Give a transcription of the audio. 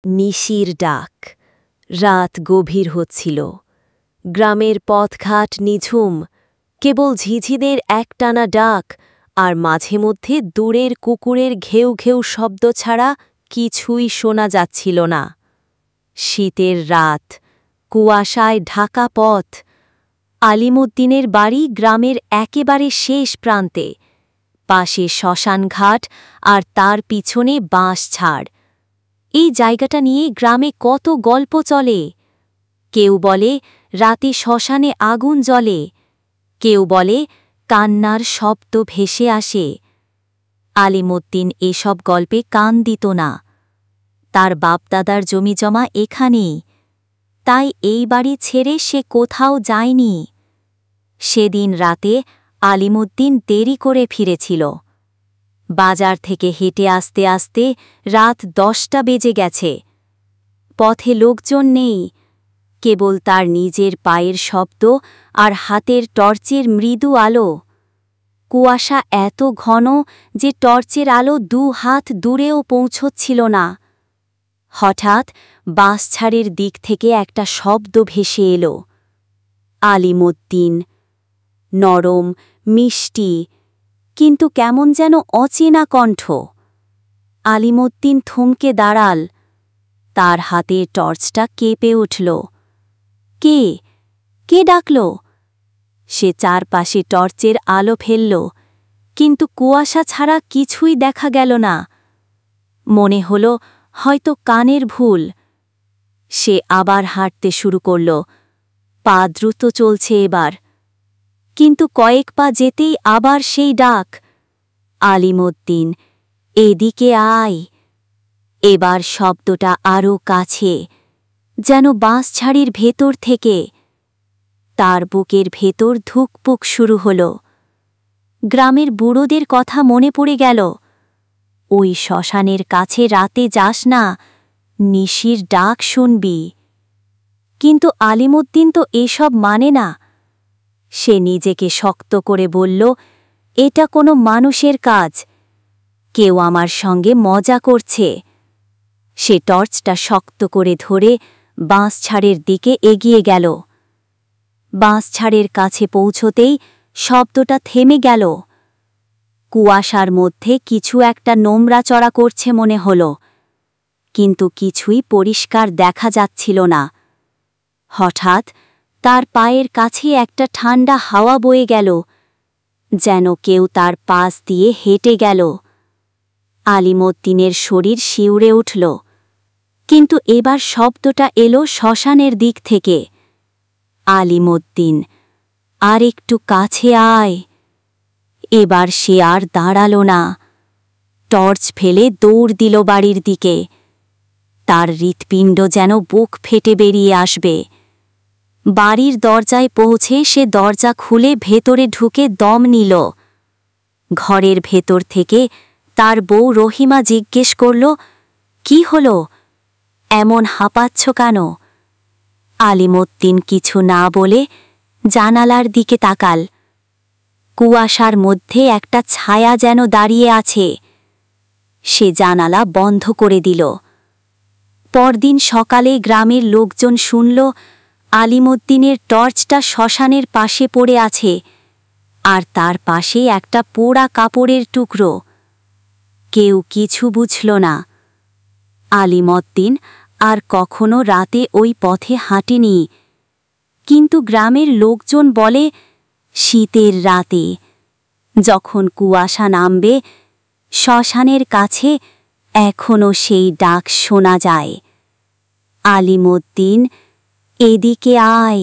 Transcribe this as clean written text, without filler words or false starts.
নিশির ডাক। রাত গভীর হচ্ছিল। গ্রামের পথঘাট নিঝুম, কেবল ঝিঝিদের একটানা ডাক আর মাঝে মধ্যে দূরের কুকুরের ঘেউ ঘেউ শব্দ ছাড়া কিছুই শোনা যাচ্ছিল না। শীতের রাত, কুয়াশায় ঢাকা পথ। আলিমুদ্দিনের বাড়ি গ্রামের একেবারে শেষ প্রান্তে, পাশে শ্মশানঘাট আর তার পিছনে বাঁশঝাড়। এই জায়গাটা নিয়ে গ্রামে কত গল্প চলে। কেউ বলে রাতে শ্মশানে আগুন জ্বলে, কেউ বলে কান্নার শব্দ ভেসে আসে। আলিমুদ্দিন এসব গল্পে কান দিত না। তার বাপদাদার জমিজমা এখানেই, তাই এই বাড়ি ছেড়ে সে কোথাও যায়নি। সেদিন রাতে আলিমুদ্দিন দেরি করে ফিরেছিল। বাজার থেকে হেঁটে আসতে আসতে রাত 10টা বেজে গেছে। পথে লোকজন নেই, কেবল তার নিজের পায়ের শব্দ আর হাতের টর্চের মৃদু আলো। কুয়াশা এত ঘন যে টর্চের আলো 2 হাত দূরেও পৌঁছচ্ছিল না। হঠাৎ বাঁশঝাড়ের দিক থেকে একটা শব্দ ভেসে এলো। আলিমুদ্দিন। নরম, মিষ্টি, কিন্তু কেমন যেন অচেনা কণ্ঠ। আলিমুদ্দিন থমকে দাঁড়াল। তার হাতের টর্চটা কেঁপে উঠল। কে কে ডাকল? সে চারপাশে টর্চের আলো ফেলল, কিন্তু কুয়াশা ছাড়া কিছুই দেখা গেল না। মনে হল হয়তো কানের ভুল। সে আবার হাঁটতে শুরু করল। পা দ্রুত চলছে এবার, কিন্তু কয়েক পা যেতেই আবার সেই ডাক। আলিমুদ্দিন, এদিকে আয়। এবার শব্দটা আরও কাছে, যেন বাঁশঝাড়ির ভেতর থেকে। তার বুকের ভেতর ধুকপুক শুরু হল। গ্রামের বুড়োদের কথা মনে পড়ে গেল। ওই শ্মশানের কাছে রাতে যাস না, নিশির ডাক শুনবি। কিন্তু আলিমুদ্দিন তো এসব মানে না। সে নিজেকে শক্ত করে বলল, এটা কোনো মানুষের কাজ। কেউ আমার সঙ্গে মজা করছে। সে টর্চটা শক্ত করে ধরে বাঁশঝাড়ের দিকে এগিয়ে গেল। বাঁশঝাড়ের কাছে পৌঁছতেই শব্দটা থেমে গেল। কুয়াশার মধ্যে কিছু একটা নোংরাচড়া করছে মনে হল, কিন্তু কিছুই পরিষ্কার দেখা যাচ্ছিল না। হঠাৎ তার পায়ের কাছে একটা ঠান্ডা হাওয়া বয়ে গেল, যেন কেউ তার পাশ দিয়ে হেঁটে গেল। আলিমুদ্দিনের শরীর শিউরে উঠল, কিন্তু এবার শব্দটা এলো শ্মশানের দিক থেকে। আলিমুদ্দিন, আর একটু কাছে আয়। এবার সে আর দাঁড়াল না। টর্চ ফেলে দৌড় দিল বাড়ির দিকে। তার হৃৎপিণ্ড যেন বুক ফেটে বেরিয়ে আসবে। বাড়ির দরজায় পৌঁছে সে দরজা খুলে ভেতরে ঢুকে দম নিল। ঘরের ভেতর থেকে তার বউ রহিমা জিজ্ঞেস করল, কি হলো, এমন হাঁপাচ্ছ কেন? আলিমুদ্দিন কিছু না বলে জানালার দিকে তাকাল। কুয়াশার মধ্যে একটা ছায়া যেন দাঁড়িয়ে আছে। সে জানালা বন্ধ করে দিল। পরদিন সকালে গ্রামের লোকজন শুনল আলিমুদ্দিনের টর্চটা শ্মশানের পাশে পড়ে আছে, আর তার পাশে একটা পোড়া কাপড়ের টুকরো। কেউ কিছু বুঝল না। আলিমুদ্দিন আর কখনো রাতে ওই পথে হাঁটেনি, কিন্তু গ্রামের লোকজন বলে শীতের রাতে, যখন কুয়াশা নামবে, শ্মশানের কাছে এখনো সেই ডাক শোনা যায়। আলিমুদ্দিন, এদিকে আয়।